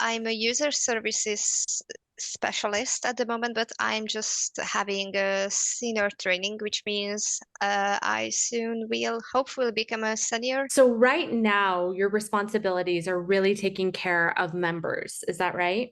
I'm a user services specialist at the moment, but I'm just having a senior training, which means I soon will hopefully become a senior. So right now, your responsibilities are really taking care of members. Is that right?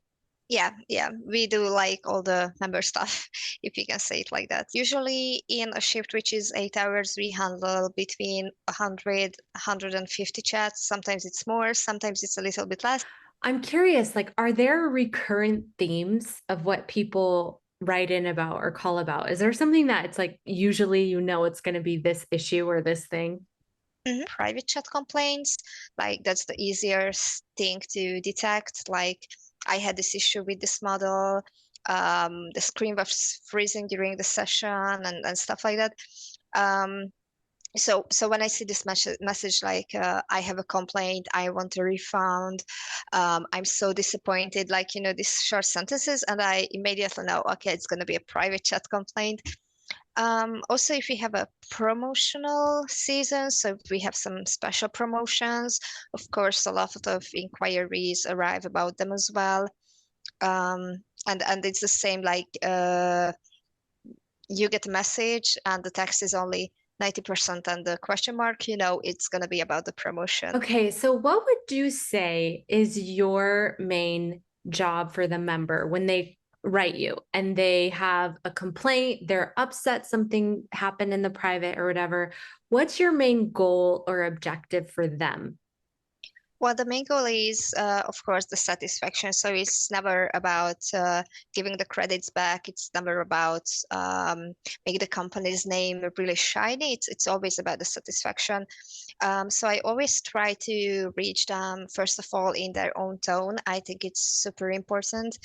Yeah, we do like all the member stuff, if you can say it like that. Usually in a shift which is 8 hours, we handle between 100, 150 chats. Sometimes it's more, sometimes it's a little bit less. I'm curious, like, are there recurrent themes of what people write in about or call about? Is there something that it's like usually it's going to be this issue or this thing? Private chat complaints, like that's the easiest thing to detect. Like I had this issue with this model, the screen was freezing during the session and stuff like that. Um, so when I see this message like I have a complaint, I want a refund, I'm so disappointed, like these short sentences, and I immediately know, okay, it's going to be a private chat complaint. Also, if we have a promotional season, so if we have some special promotions, of course, a lot of inquiries arrive about them as well. And it's the same, like you get a message and the text is only 90% and the question mark, it's going to be about the promotion. Okay, so what would you say is your main job for the member when they write you and they have a complaint, they're upset something happened in the private or whatever? What's your main goal or objective for them? Well, the main goal is, of course, the satisfaction. So it's never about giving the credits back. It's never about making the company's name really shiny. It's always about the satisfaction. So I always try to reach them, first of all, in their own tone. I think it's super important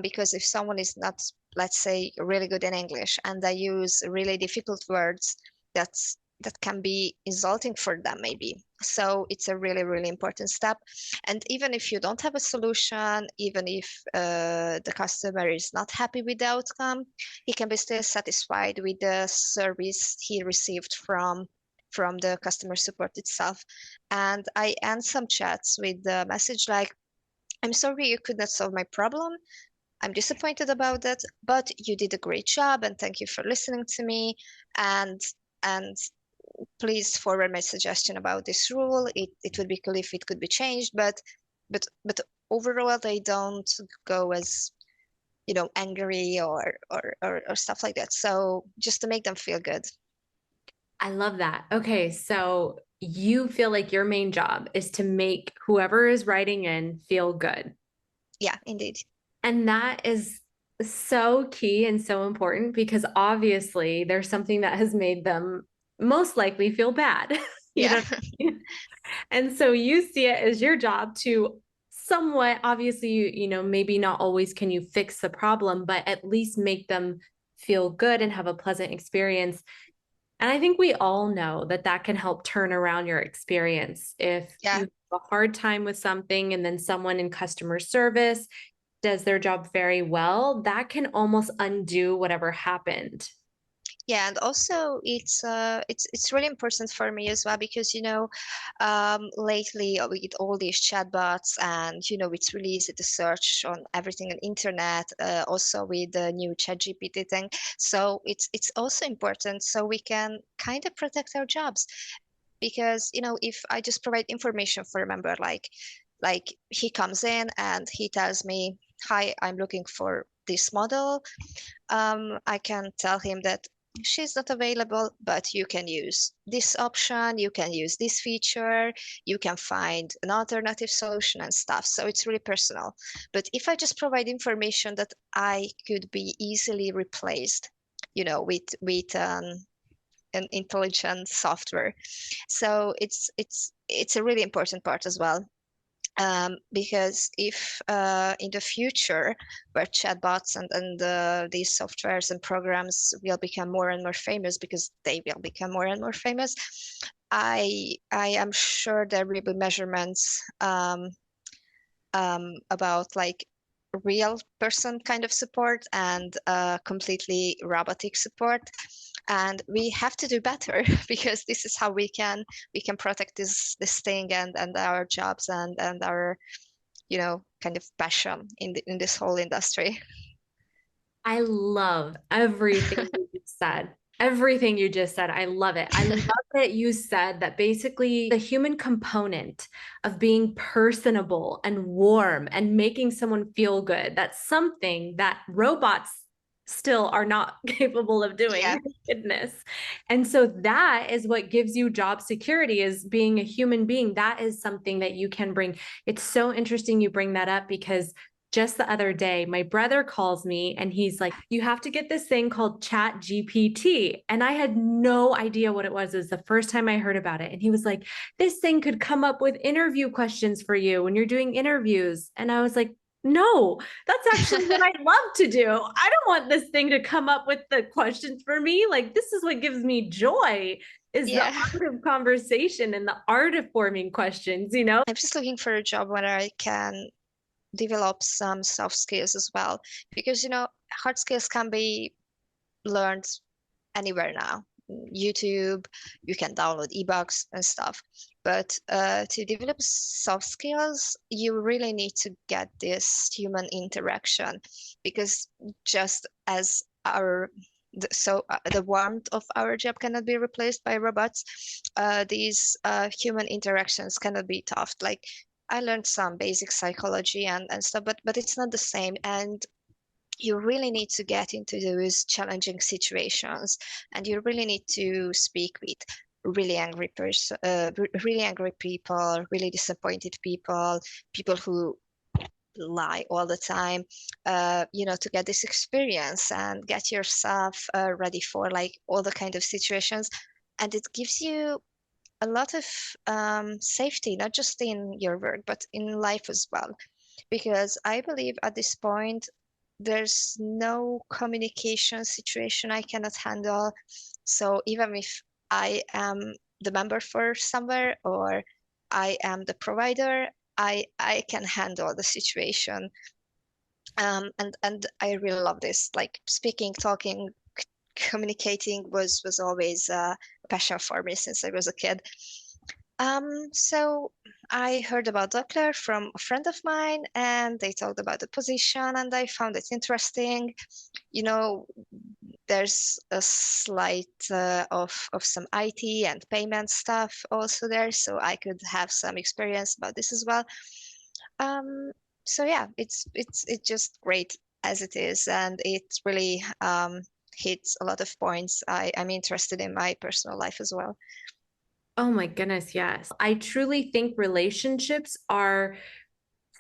because if someone is not, let's say, really good in English and they use really difficult words, that can be insulting for them maybe. So it's a really, really important step. And even if you don't have a solution, even if the customer is not happy with the outcome, he can be still satisfied with the service he received from the customer support itself. And I end some chats with the message like, I'm sorry you could not solve my problem. I'm disappointed about that, but you did a great job and thank you for listening to me. And please forward my suggestion about this rule. It would be cool if it could be changed, but overall they don't go as angry or stuff like that. So just to make them feel good. I love that. Okay, so you feel like your main job is to make whoever is writing in feel good. Yeah, indeed. And that is so key and so important because obviously there's something that has made them most likely feel bad. You Yeah. know what I mean? And so you see it as your job to somewhat, obviously, maybe not always can you fix the problem, but at least make them feel good and have a pleasant experience. And I think we all know that that can help turn around your experience. If you Yeah. have a hard time with something and then someone in customer service does their job very well, that can almost undo whatever happened. Yeah, and also it's really important for me as well because lately with all these chatbots and it's really easy to search on everything on internet, also with the new ChatGPT thing. So it's also important so we can kind of protect our jobs because if I just provide information for a member like he comes in and he tells me, hi, I'm looking for this model. I can tell him that she's not available, but you can use this option, you can use this feature, you can find an alternative solution and stuff. So it's really personal. But if I just provide information that I could be easily replaced, with an intelligent software. So it's a really important part as well. Because if in the future where chatbots and these softwares and programs will become more and more famous because they will become more and more famous, I am sure there will be measurements about like real person kind of support and completely robotic support. And we have to do better because this is how we can protect this thing and our jobs and our kind of passion in this whole industry. I love everything you just said. Everything you just said. I love it. I love that you said that basically the human component of being personable and warm and making someone feel good, that's something that robots still are not capable of Yeah, doing. Goodness. And so that is what gives you job security, is being a human being. That is something that you can bring. It's so interesting you bring that up, because just the other day, my brother calls me and he's like, you have to get this thing called Chat GPT. And I had no idea what it was. It was the first time I heard about it. And he was like, this thing could come up with interview questions for you when you're doing interviews. And I was like, no, that's actually what I love to do. I don't want this thing to come up with the questions for me. Like, this is what gives me joy, is the yeah. art of conversation and the art of forming questions, you know? I'm just looking for a job where I can develop some soft skills as well, because hard skills can be learned anywhere now. YouTube, you can download ebooks and stuff. But to develop soft skills, you really need to get this human interaction, because just as the warmth of our job cannot be replaced by robots, these human interactions cannot be tough. Like, I learned some basic psychology and stuff, but it's not the same. And you really need to get into those challenging situations, and you really need to speak with really angry people, really disappointed people, people who lie all the time, to get this experience and get yourself ready for like all the kind of situations. And it gives you a lot of safety, not just in your work, but in life as well. Because I believe at this point, there's no communication situation I cannot handle. So even if I am the member for somewhere, or I am the provider, I can handle the situation. And I really love this. Like, speaking, talking, communicating was always a passion for me since I was a kid. So I heard about Docler from a friend of mine, and they talked about the position, and I found it interesting. You know, there's a slight of some IT and payment stuff also there, so I could have some experience about this as well. So yeah, it's just great as it is, and it really hits a lot of points I'm interested in my personal life as well. Oh my goodness, yes. I truly think relationships are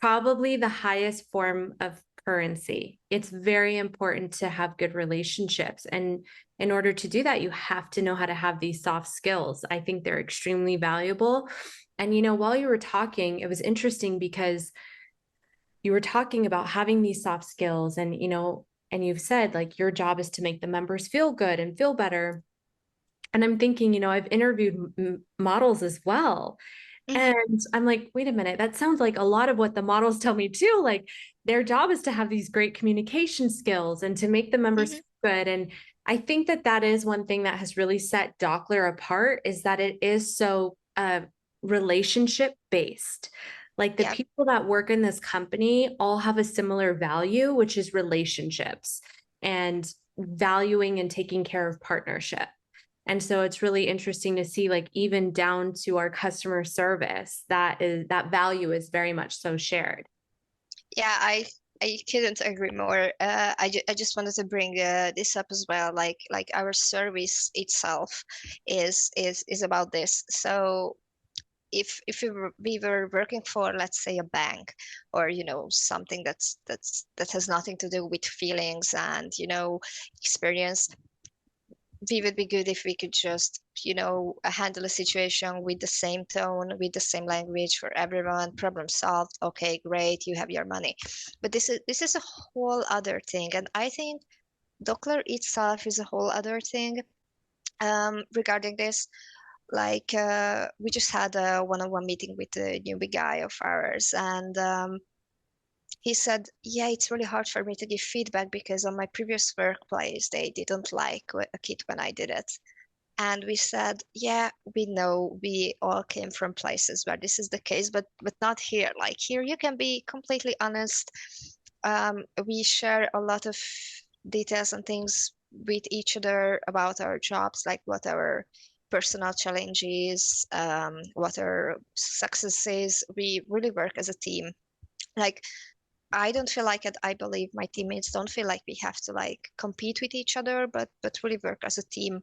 probably the highest form of currency. It's very important to have good relationships. And in order to do that, you have to know how to have these soft skills. I think they're extremely valuable. And, while you were talking, it was interesting because you were talking about having these soft skills, and you've said like your job is to make the members feel good and feel better. And I'm thinking, I've interviewed models as well. Hmm. And I'm like, wait a minute, that sounds like a lot of what the models tell me too. Like, their job is to have these great communication skills and to make the members Hmm. feel good. And I think that that is one thing that has really set Docler apart, is that it is so relationship based. Like, the Yeah. people that work in this company all have a similar value, which is relationships and valuing and taking care of partnership. And so it's really interesting to see, like, even down to our customer service, that value is very much so shared. Yeah, I couldn't agree more. I just wanted to bring this up as well. Like our service itself is about this. So if we were working for, let's say, a bank, or something that has nothing to do with feelings and experience, we would be good if we could just handle a situation with the same tone, with the same language for everyone. Problem solved. Okay, great, you have your money. But this is a whole other thing, and I think Docler itself is a whole other thing regarding this. Like, we just had a one-on-one meeting with a newbie guy of ours, and he said, yeah, it's really hard for me to give feedback because on my previous workplace, they didn't like a kid when I did it. And we said, yeah, we know we all came from places where this is the case, but not here. Like here, you can be completely honest. We share a lot of details and things with each other about our jobs, like what our personal challenges, what our successes. We really work as a team. Like I don't feel like it. I believe my teammates don't feel like we have to like compete with each other, but really work as a team.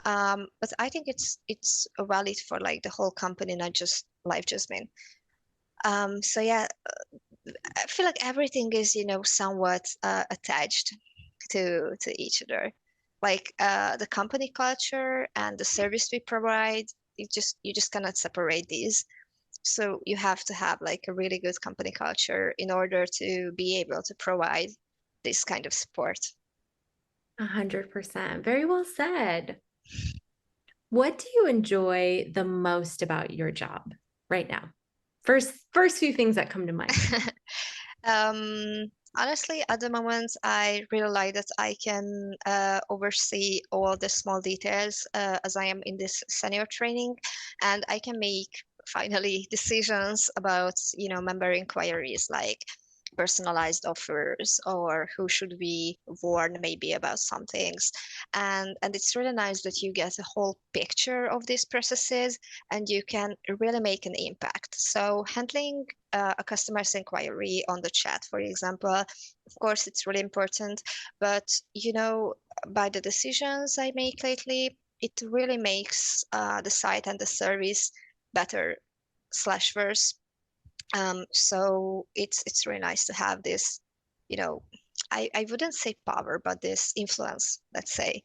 But I think it's valid for like the whole company, not just Live Jasmine. So yeah, I feel like everything is, somewhat attached to each other. Like the company culture and the service we provide, you just cannot separate these. So you have to have like a really good company culture in order to be able to provide this kind of support. 100%. Very well said. What do you enjoy the most about your job right now? First few things that come to mind. Honestly, at the moment, I really like that I can oversee all the small details as I am in this senior training, and I can make finally decisions about, member inquiries like personalized offers or who should we warn maybe about some things. And it's really nice that you get a whole picture of these processes and you can really make an impact. So handling a customer's inquiry on the chat, for example, of course, it's really important. But, by the decisions I make lately, it really makes the site and the service better slash worse. So it's really nice to have this, you know, I wouldn't say power, but this influence, let's say,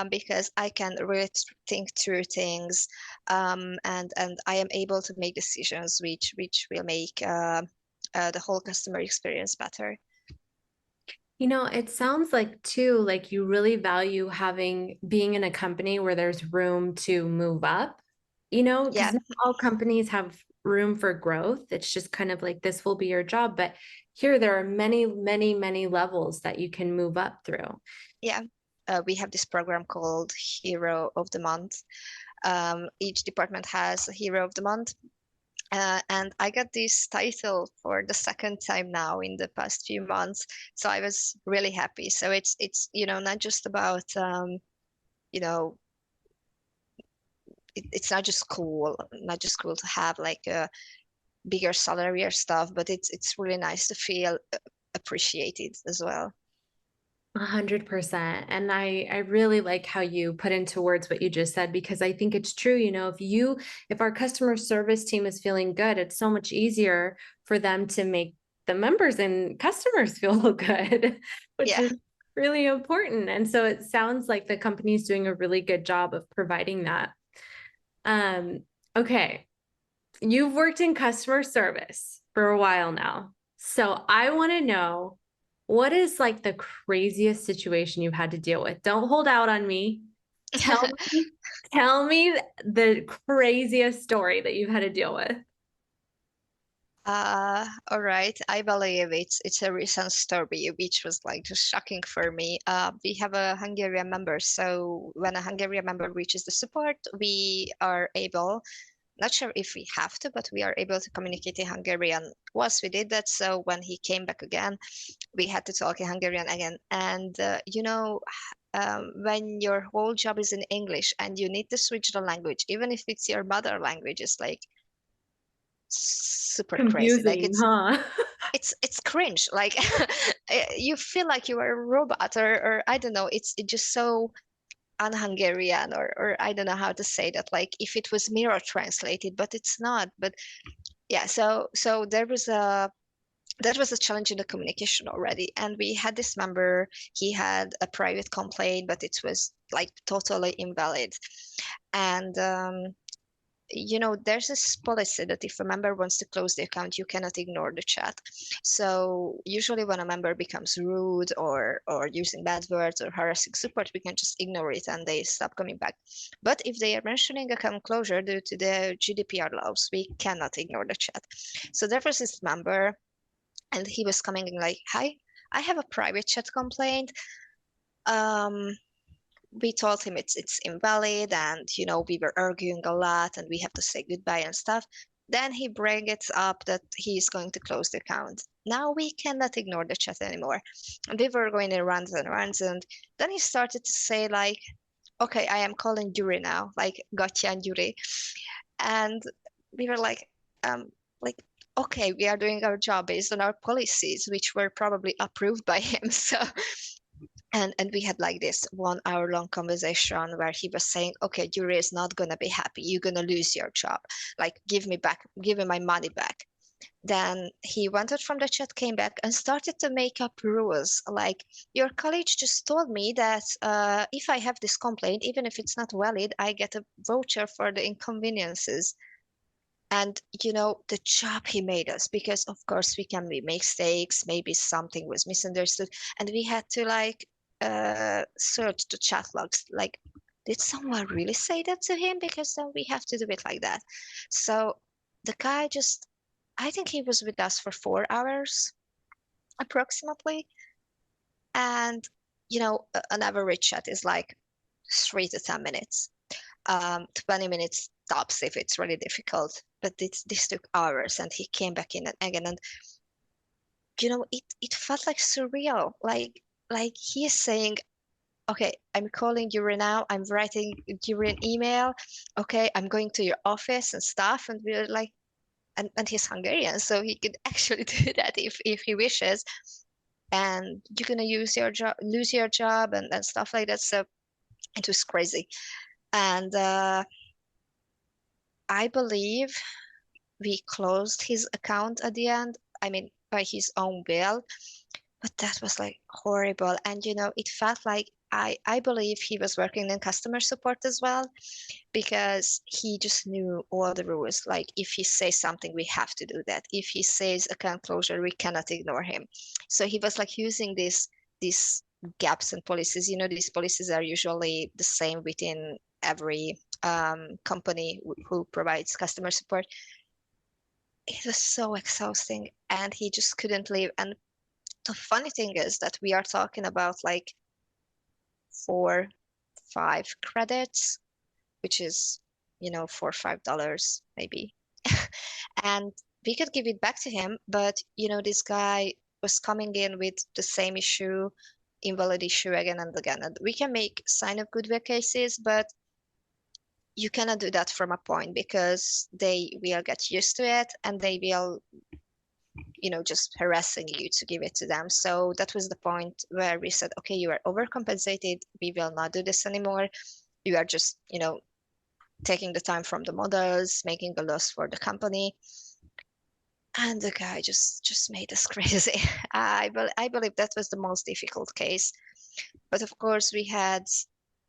because I can really think through things, and I am able to make decisions which will make the whole customer experience better. It sounds like too, like you really value being in a company where there's room to move up, Yeah, because not all companies have room for growth. It's just kind of like this will be your job. But here there are many, many, many levels that you can move up through. yeah. We have this program called Hero of the Month. Each department has a Hero of the Month. And I got this title for the second time now in the past few months, so I was really happy. So it's not just about you know it's not just cool to have like a bigger salary or stuff, but it's really nice to feel appreciated as well. 100%. And I really like how you put into words what you just said, because I think it's true. If our customer service team is feeling good, it's so much easier for them to make the members and customers feel good, which Yeah. is really important. And so it sounds like the company is doing a really good job of providing that. Okay. You've worked in customer service for a while now. So I want to know, what is like the craziest situation you've had to deal with? Don't hold out on me. Tell me, tell me the craziest story that you've had to deal with. All right. I believe it's a recent story, which was like just shocking for me. We have a Hungarian member, so when a Hungarian member reaches the support, we are able, not sure if we have to, but we are able to communicate in Hungarian. Once we did that, so when he came back again, we had to talk in Hungarian again. And when your whole job is in English and you need to switch the language, even if it's your mother language, it's like super crazy. Like Confusing, huh? it's cringe. Like you feel like you are a robot, or I don't know. It's just so un-Hungarian, or I don't know how to say that. Like if it was mirror translated, but it's not. But yeah, so there was a challenge in the communication already, and we had this member. He had a private complaint, but it was like totally invalid. And there's this policy that if a member wants to close the account, you cannot ignore the chat. So usually when a member becomes rude or using bad words or harassing support, we can just ignore it and they stop coming back. But if they are mentioning account closure due to the GDPR laws, we cannot ignore the chat. So there was this member, and he was coming in like, "Hi, I have a private chat complaint. Um, we told him it's invalid, and we were arguing a lot and we have to say goodbye and stuff. Then he bring it up that he's going to close the account. Now we cannot ignore the chat anymore. And we were going in runs and runs, and then he started to say like, okay, I am calling Yuri now, like gotcha and Yuri. And we were um like okay, we are doing our job based on our policies, which were probably approved by him. So and we had like this 1 hour long conversation where he was saying, okay, Yuri is not gonna be happy. You're gonna lose your job. Like, give me my money back. Then he went out from the chat, came back, and started to make up rules. Like, your colleague just told me that if I have this complaint, even if it's not valid, I get a voucher for the inconveniences. And the job he made us, because of course we can make mistakes, maybe something was misunderstood, and we had to like search the chat logs. Like, did someone really say that to him? Because then we have to do it like that. So the guy just, I think he was with us for 4 hours approximately. And an average chat is like 3 to 10 minutes. 20 minutes tops if it's really difficult. But this took hours, and he came back in and again, and it felt like surreal. Like he is saying, okay, I'm calling you right now. I'm writing you an email. Okay, I'm going to your office and stuff. And we're like, and he's Hungarian, so he could actually do that if he wishes. And you're gonna lose your job, and stuff like that. So it was crazy. And I believe we closed his account at the end. I mean, by his own will, but that was like horrible. And it felt like I believe he was working in customer support as well, because he just knew all the rules. Like, if he says something, we have to do that. If he says account closure, we cannot ignore him. So he was like using these gaps and policies. These policies are usually the same within every company who provides customer support. It was so exhausting, and he just couldn't leave. And the funny thing is that we are talking about like 4, 5 credits, which is, $4 or $5 maybe. And we could give it back to him, but this guy was coming in with the same issue, invalid issue again and again. And we can make sign of goodwill cases, but you cannot do that from a point, because they will get used to it and they will just harassing you to give it to them. So that was the point where we said, okay, you are overcompensated. We will not do this anymore. You are just, taking the time from the models, making a loss for the company. And the guy just made us crazy. I believe that was the most difficult case. But of course, we had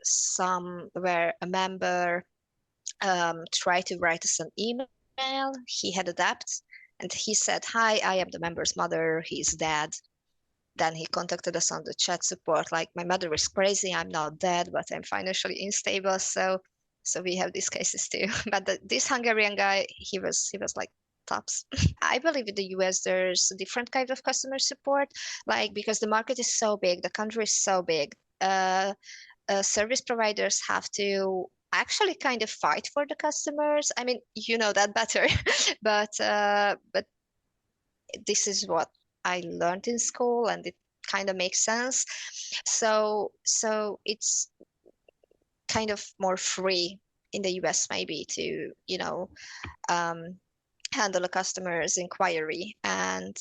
some where a member tried to write us an email. He had a debt, and he said, hi, I am the member's mother. He's dead. Then he contacted us on the chat support, like, my mother is crazy. I'm not dead, but I'm financially unstable. So we have these cases too. But this Hungarian guy, he was like tops. I believe in the US there's a different kind of customer support, like, because the market is so big, the country is so big. Service providers have to actually kind of fight for the customers. I mean, you know that better, but this is what I learned in school, and it kind of makes sense. So it's kind of more free in the US maybe to handle a customer's inquiry. And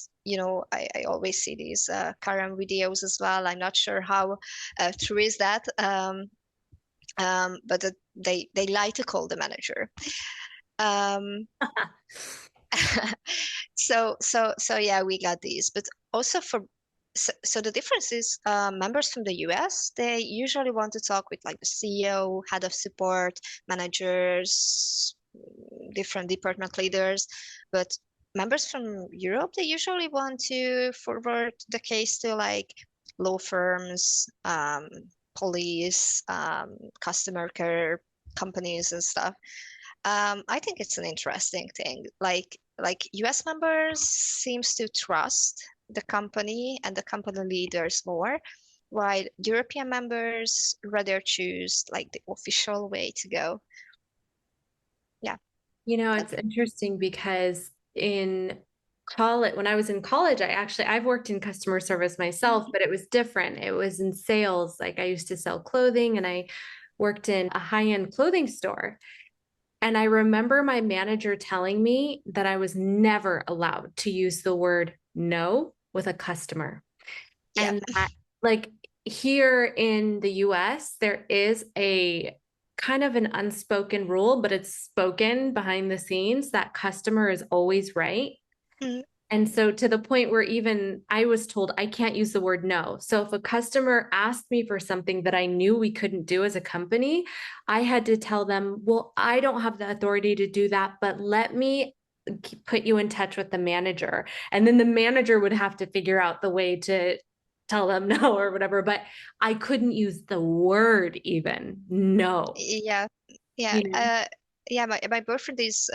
I always see these Karen videos as well. I'm not sure how true is that, but they lie to call the manager. So yeah, we got these. But also so the difference is, members from the US, they usually want to talk with like the CEO, head of support, managers, different department leaders. But members from Europe, they usually want to forward the case to like law firms, police, customer care companies and stuff. I think it's an interesting thing. Like US members seems to trust the company and the company leaders more, while European members rather choose like the official way to go. Yeah. It's interesting because in college, when I was in college, I've worked in customer service myself, but it was different. It was in sales. Like I used to sell clothing and I worked in a high-end clothing store. And I remember my manager telling me that I was never allowed to use the word no with a customer. Yeah. And that, like here in the US, there is a kind of an unspoken rule, but it's spoken behind the scenes that customer is always right. Mm. And so to the point where even I was told I can't use the word no. So if a customer asked me for something that I knew we couldn't do as a company, I had to tell them, well, I don't have the authority to do that, but let me put you in touch with the manager. And then the manager would have to figure out the way to tell them no or whatever. But I couldn't use the word even no. Yeah. Yeah. You know? Yeah, my boyfriend is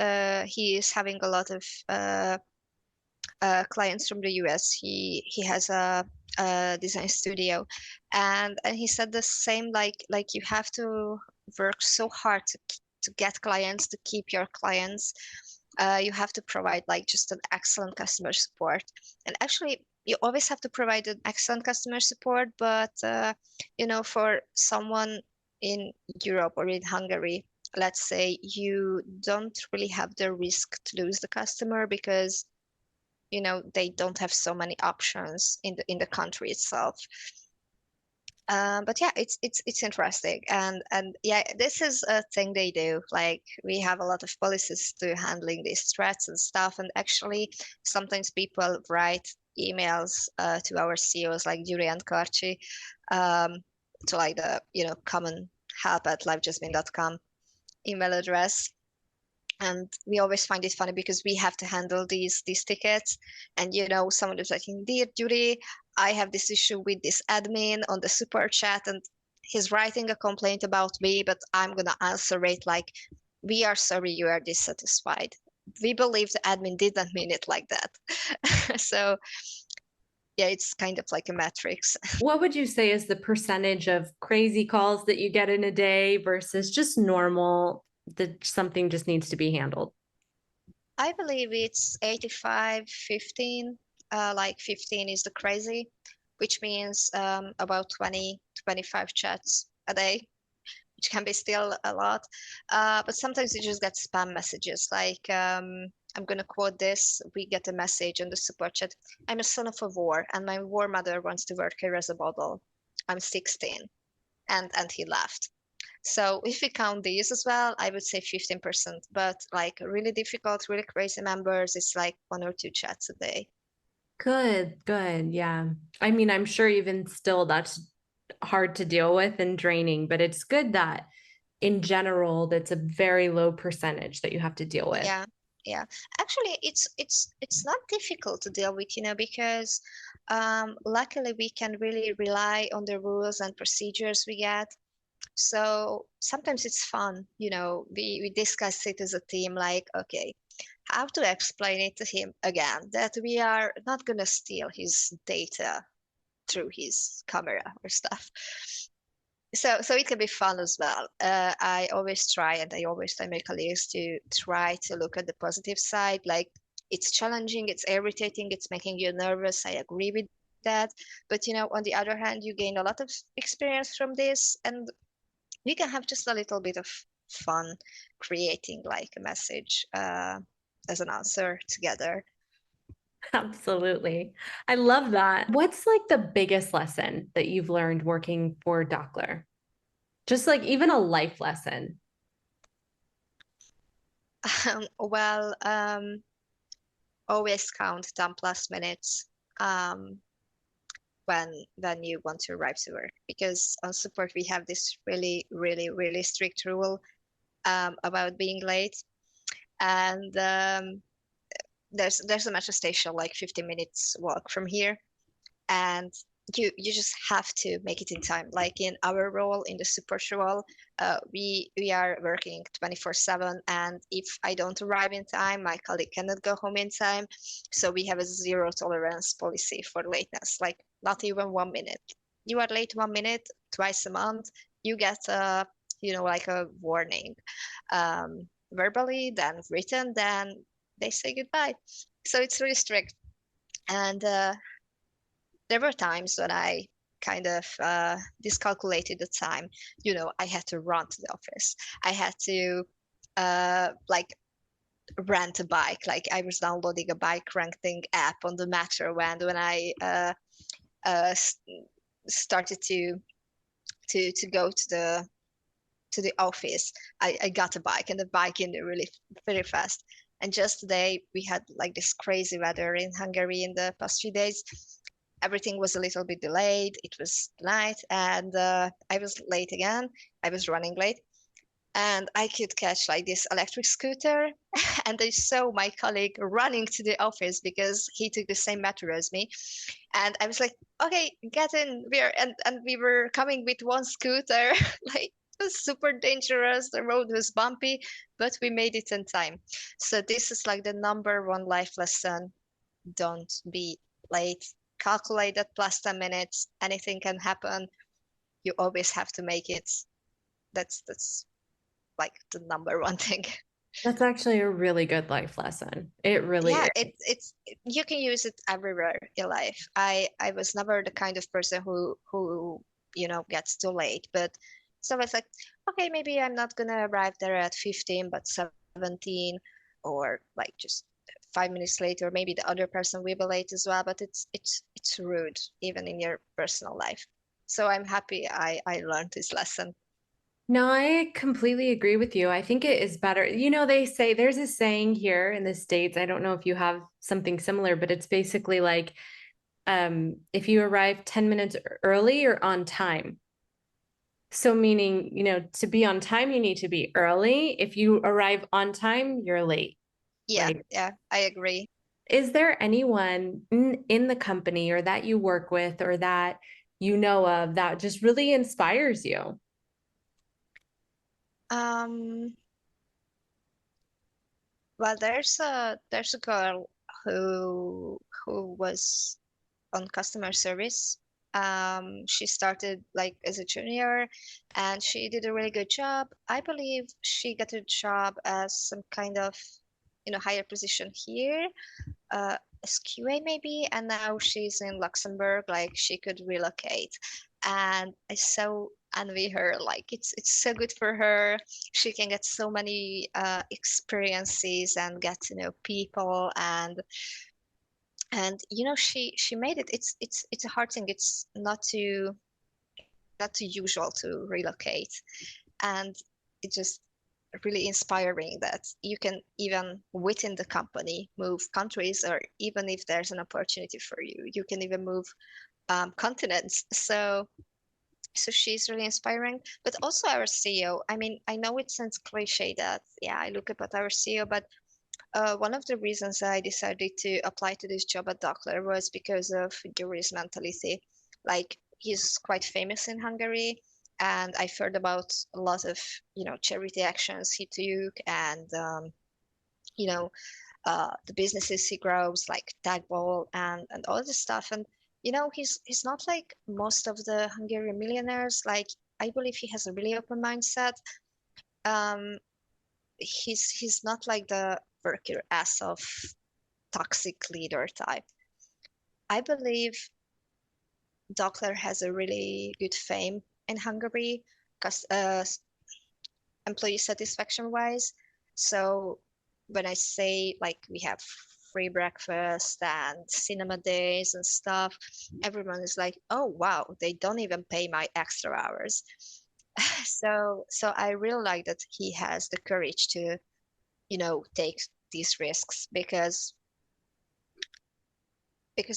he is having a lot of clients from the US. He has a design studio, and he said the same. Like you have to work so hard to get clients, to keep your clients. You have to provide like just an excellent customer support. And actually, you always have to provide an excellent customer support. But for someone in Europe or in Hungary, let's say you don't really have the risk to lose the customer because they don't have so many options in the country itself. But yeah, it's interesting, and yeah, this is a thing they do. Like we have a lot of policies to handling these threats and stuff, and actually sometimes people write emails to our CEOs like Yuri and Karchi, to like the common help@livejasmine.com email address. And we always find it funny because we have to handle these tickets, and someone is like, "Dear Judy, I have this issue with this admin on the super chat, and he's writing a complaint about me, but I'm gonna answer it like, we are sorry you are dissatisfied. We believe the admin didn't mean it like that." So yeah, it's kind of like a matrix. What would you say is the percentage of crazy calls that you get in a day versus just normal that something just needs to be handled? I believe it's 85-15. Like 15 is the crazy, which means about 20-25 chats a day, which can be still a lot. But sometimes you just get spam messages like, I'm going to quote this. We get a message on the support chat. "I'm a son of a war, and my war mother wants to work here as a model. I'm 16." And he laughed. So if we count these as well, I would say 15%. But like really difficult, really crazy members, it's like 1 or 2 chats a day. Good, good. Yeah. I mean, I'm sure even still that's hard to deal with and draining, but it's good that in general, that's a very low percentage that you have to deal with. Yeah, yeah. Actually, it's not difficult to deal with, because luckily we can really rely on the rules and procedures we get. So sometimes it's fun, we discuss it as a team, like, okay, how to explain it to him again that we are not going to steal his data through his camera or stuff. So it can be fun as well. I always try, and I always tell my colleagues to try to look at the positive side. Like it's challenging, it's irritating, it's making you nervous. I agree with that. But on the other hand, you gain a lot of experience from this, and we can have just a little bit of fun creating like a message as an answer together. Absolutely. I love that. What's like the biggest lesson that you've learned working for Docler? Just like even a life lesson. Well, always count 10 plus minutes um, when you want to arrive to work, because on support we have this really, really, really strict rule about being late. And there's a metro station like 15 minutes walk from here, and you just have to make it in time. Like in our role, in the support role, we are working 24/7, and if I don't arrive in time, my colleague cannot go home in time. So we have a zero tolerance policy for lateness, like not even 1 minute. you are late 1 minute, twice a month, you get a, like a warning, verbally, then written, then they say goodbye. So it's really strict. And there were times when I kind of discalculated the time. I had to run to the office. I had to like rent a bike. Like I was downloading a bike renting app on the metro, and when I uh, started to go to the office, I got a bike, and the bike in there really very fast. And just today we had like this crazy weather in Hungary in the past few days. Everything was a little bit delayed. It was night, and I was late again. I was running late, and I could catch like this electric scooter. And I saw my colleague running to the office because he took the same metro as me. And I was like, okay, get in. And we were coming with one scooter. Like it was super dangerous. The road was bumpy, but we made it in time. So this is like the number one life lesson. Don't be late. Calculate that plus 10 minutes. Anything can happen. You always have to make it. That's like the number one thing. That's actually a really good life lesson. It really Yeah, is. it's you can use it everywhere in life. I was never the kind of person who gets too late, but so it's like, okay, maybe I'm not gonna arrive there at 15 but 17, or like just 5 minutes later. Maybe the other person will be late as well, but it's rude even in your personal life. So I'm happy I learned this lesson. No, I completely agree with you. I think it is better. They say there's a saying here in the States. I don't know if you have something similar, but it's basically like if you arrive 10 minutes early, you're on time. So meaning, to be on time, you need to be early. If you arrive on time, you're late. Yeah, Like, yeah, I agree. is there anyone in the company or that you work with or that you know of that just really inspires you? Um, well, there's a girl who was on customer service. She started like as a junior, and she did a really good job. I believe she got a job as some kind of, higher position here, as QA maybe, and now she's in Luxembourg. Like she could relocate, and I so envy her. Like it's so good for her. She can get so many experiences and get to know people, and she made it. It's a hard thing. It's not too usual to relocate, and it's just really inspiring that you can even within the company move countries, or even if there's an opportunity for you, you can even move continents. So she's really inspiring, but also our CEO. I mean, I know it sounds cliche that, yeah, I look up at our CEO, but one of the reasons I decided to apply to this job at Docler was because of Yuri's mentality. Like he's quite famous in Hungary, and I've heard about a lot of charity actions he took, and you know the businesses he grows, like Tagball and all this stuff. And he's not like most of the Hungarian millionaires. Like I believe he has a really open mindset. Um, he's not like the worker ass of toxic leader type. I believe Docler has a really good fame in Hungary, because employee satisfaction wise. So when I say like we have free breakfast and cinema days and stuff, everyone is like, oh wow, they don't even pay my extra hours. So I really like that he has the courage to take these risks, because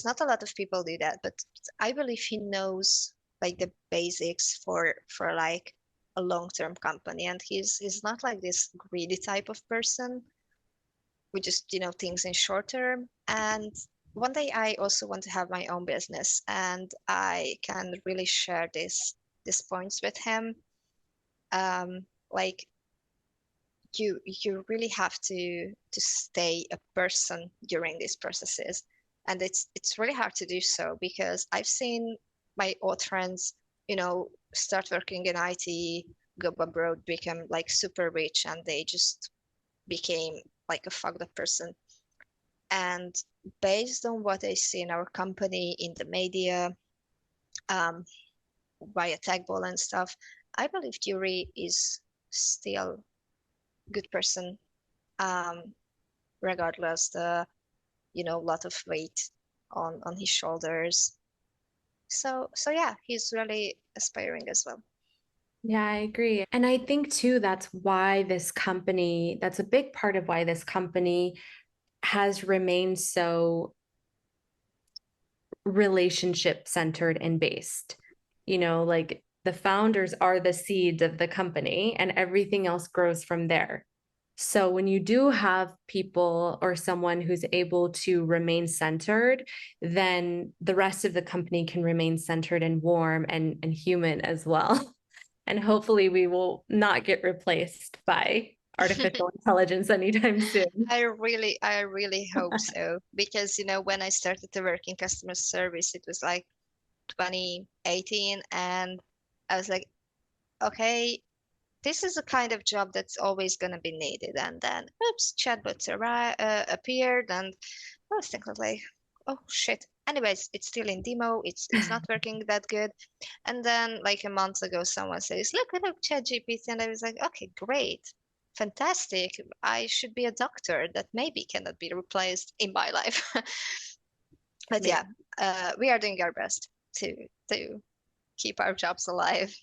not a lot of people do that. But I believe he knows like the basics for like a long-term company, and he's not like this greedy type of person who just things in short term. And one day I also want to have my own business, and I can really share these points with him. Like you really have to stay a person during these processes, and it's really hard to do so, because I've seen my old friends, start working in IT, go abroad, become like super rich, and they just became like a fucked up person. And based on what I see in our company, in the media, um, via tag ball and stuff, I believe Yuri is still good person, um, regardless the lot of weight on his shoulders. So yeah, he's really aspiring as well. Yeah, I agree. And I think too, that's a big part of why this company has remained so relationship centered and based. Like the founders are the seeds of the company and everything else grows from there. So when you do have people or someone who's able to remain centered, then the rest of the company can remain centered and warm and human as well. And hopefully we will not get replaced by artificial intelligence anytime soon. I really hope so, because when I started to work in customer service, it was like 2018, and I was like, okay, this is a kind of job that's always going to be needed. And then, oops, chatbots appeared, and I was thinking like, oh shit. Anyways, it's still in demo. It's not working that good. And then, like a month ago, someone says, look, ChatGPT, and I was like, okay, great, fantastic. I should be a doctor that maybe cannot be replaced in my life. But Yeah. yeah, we are doing our best to keep our jobs alive.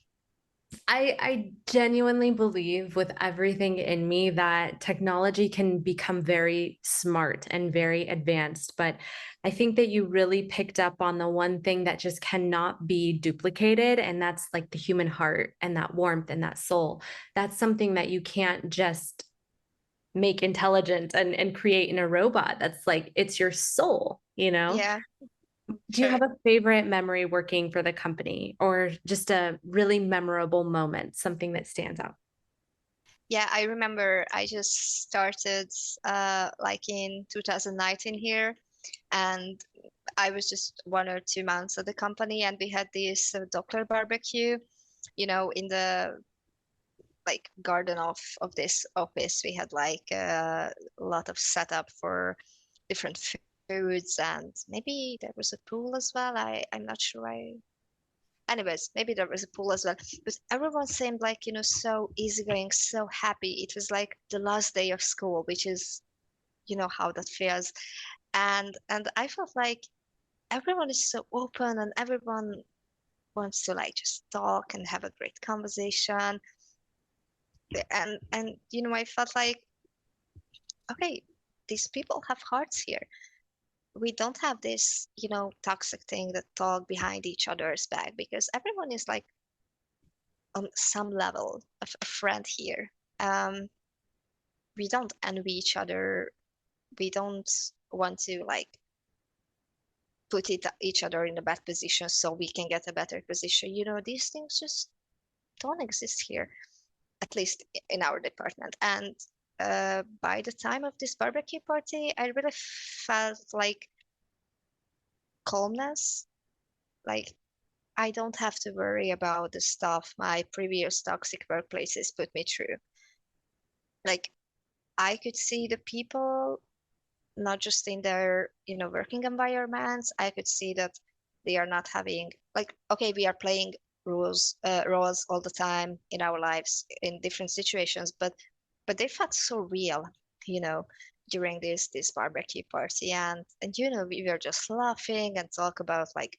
I genuinely believe with everything in me that technology can become very smart and very advanced. But I think that you really picked up on the one thing that just cannot be duplicated. And that's like the human heart and that warmth and that soul. That's something that you can't just make intelligent and create in a robot. That's like, it's your soul, you know? Yeah, Do you sure. have a favorite memory working for the company or just a really memorable moment, something that stands out? Yeah, I remember I just started like in 2019 here, and I was just 1 or 2 months at the company, and we had this Docler barbecue, in the like garden of this office. We had like a lot of setup for different foods, and maybe there was a pool as well. I'm not sure. Anyways, maybe there was a pool as well. But everyone seemed like, so easygoing, so happy. It was like the last day of school, which is, how that feels. And I felt like everyone is so open, and everyone wants to like just talk and have a great conversation. And I felt like, okay, these people have hearts here. We don't have this, toxic thing that talk behind each other's back, because everyone is like on some level of a friend here. Um, we don't envy each other. We don't want to like put each other in a bad position so we can get a better position. These things just don't exist here, at least in our department. And by the time of this barbecue party, I really felt like calmness. Like I don't have to worry about the stuff my previous toxic workplaces put me through. Like I could see the people not just in their, working environments. I could see that they are not having like, okay, we are playing roles all the time in our lives in different situations, but they felt so real, you know, during this barbecue party, and we were just laughing and talk about like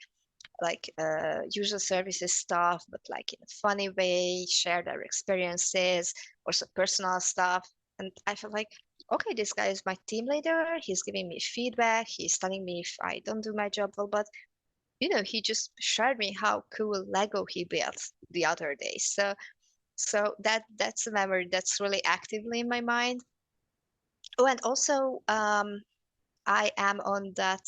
user services stuff, but like in a funny way, share their experiences, also personal stuff. And I felt like, okay, this guy is my team leader. He's giving me feedback. He's telling me if I don't do my job well, but he just shared me how cool Lego he built the other day. So that's a memory that's really actively in my mind. Oh, and also I am on that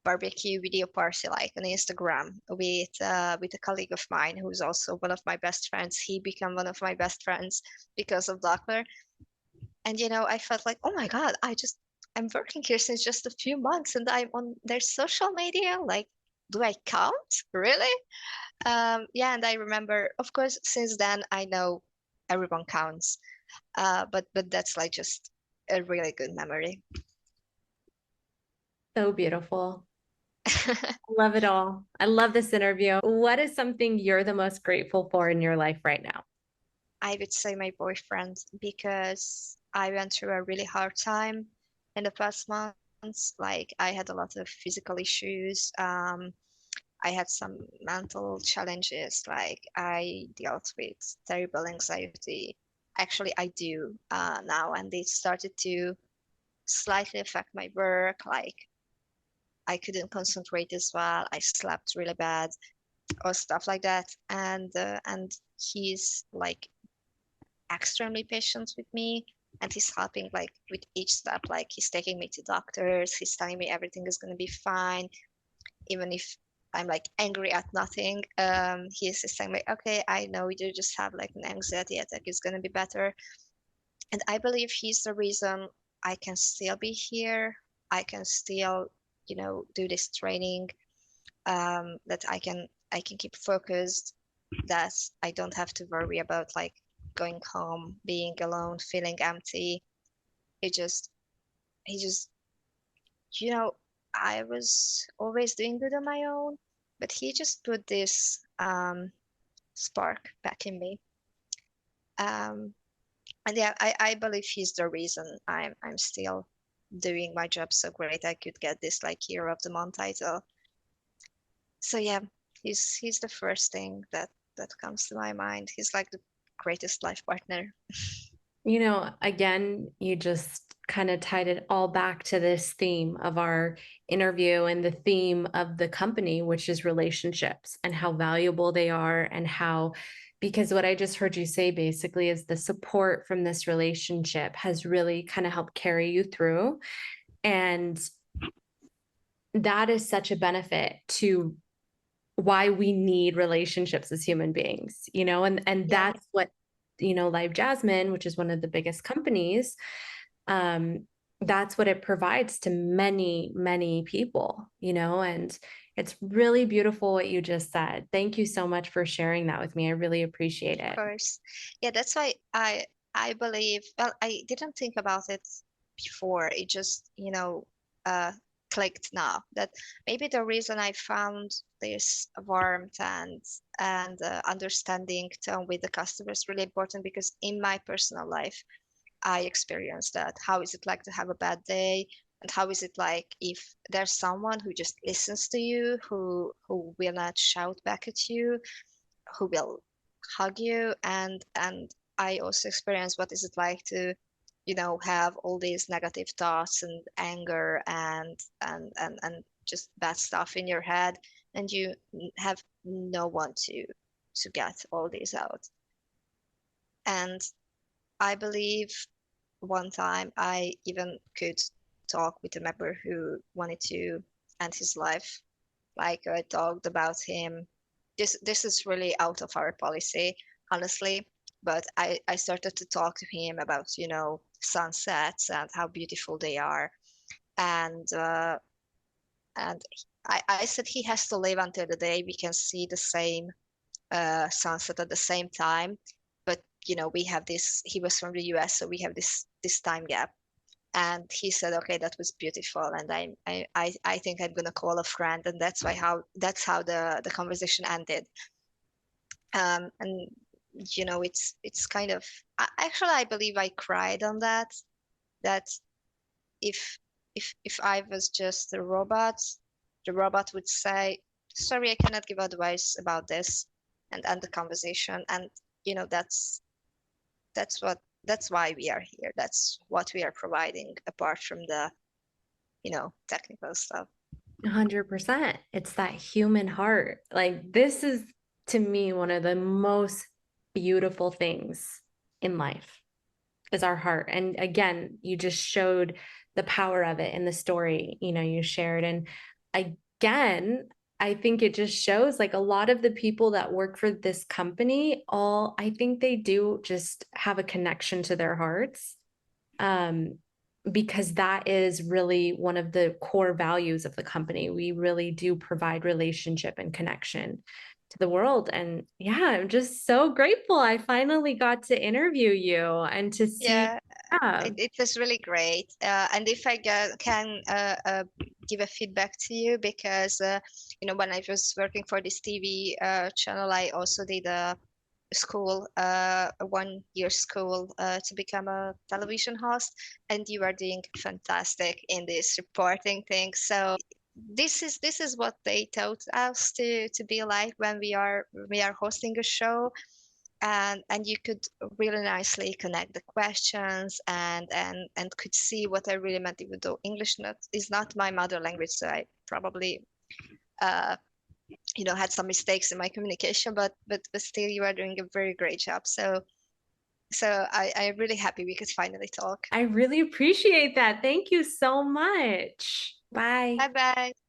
barbecue video party like on Instagram with a colleague of mine who's also one of my best friends. He became one of my best friends because of Docler. And I felt like, oh my God, I'm working here since just a few months and I'm on their social media. Like do I count? Really? Yeah, and I remember, of course, since then I know everyone counts. But that's like just a really good memory. So beautiful. Love it all. I love this interview. What is something you're the most grateful for in your life right now? I would say my boyfriend because I went through a really hard time in the past months. Like I had a lot of physical issues. I had some mental challenges. Like I dealt with terrible anxiety. Actually, I do now, and it started to slightly affect my work. Like I couldn't concentrate as well. I slept really bad or stuff like that. And he's like extremely patient with me, and he's helping like with each step. Like he's taking me to doctors. He's telling me everything is gonna be fine, even if I'm like angry at nothing. He's just saying like, okay, I know you just have like an anxiety attack. It's gonna be better. And I believe he's the reason I can still be here. I can still, do this training. That I can keep focused. That I don't have to worry about like going home, being alone, feeling empty. It just, he just, you know, I was always doing good on my own, but he just put this spark back in me. Um, and yeah, I believe he's the reason I'm still doing my job so great. I could get this like Hero of the Month title. So yeah, he's the first thing that comes to my mind. He's like the greatest life partner. Again, you just kind of tied it all back to this theme of our interview and the theme of the company, which is relationships and how valuable they are, and how, because what I just heard you say basically is the support from this relationship has really kind of helped carry you through. And that is such a benefit to why we need relationships as human beings, and Yeah, that's what, Live Jasmine, which is one of the biggest companies, that's what it provides to many, many people, and it's really beautiful what you just said. Thank you so much for sharing that with me. I really appreciate of it. course. Yeah, that's why I believe, well, I didn't think about it before. It just, uh clicked now that maybe the reason I found this warmth and understanding tone with the customer is really important because in my personal life I experienced that. How is it like to have a bad day? And how is it like if there's someone who just listens to you, who will not shout back at you, who will hug you? And I also experienced what is it like to, have all these negative thoughts and anger and just bad stuff in your head, and you have no one to get all these out. And I believe one time I even could talk with a member who wanted to end his life. Like I talked about him. This is really out of our policy, honestly. But I started to talk to him about, sunsets and how beautiful they are. And I said he has to live until the day we can see the same sunset at the same time. But we have this. He was from the US, so we have this time gap. And he said, "Okay, that was beautiful." And I think I'm gonna call a friend, and that's how the conversation ended. And it's kind of actually I believe I cried on that. That if if I was just a robot, the robot would say, "Sorry, I cannot give advice about this," and end the conversation. And that's why we are here. That's what we are providing apart from the technical stuff. 100%. It's that human heart. Like, this is, to me, one of the most beautiful things in life is our heart. And again, you just showed the power of it in the story, you shared. And again, I think it just shows like a lot of the people that work for this company, I think they do just have a connection to their hearts. Um, because that is really one of the core values of the company. We really do provide relationship and connection to the world. And yeah, I'm just so grateful I finally got to interview you and to see. Yeah, Yeah. it was really great. And if I can give a feedback to you, because when I was working for this TV channel, I also did a 1 year school to become a television host, and you are doing fantastic in this reporting thing. So this is what they taught us to be like when we are hosting a show, and you could really nicely connect the questions and could see what I really meant, even though English not is not my mother language, so I probably uh had some mistakes in my communication, but still you are doing a very great job. So I'm really happy we could finally talk. I really appreciate that. Thank you so much. Bye. Bye bye.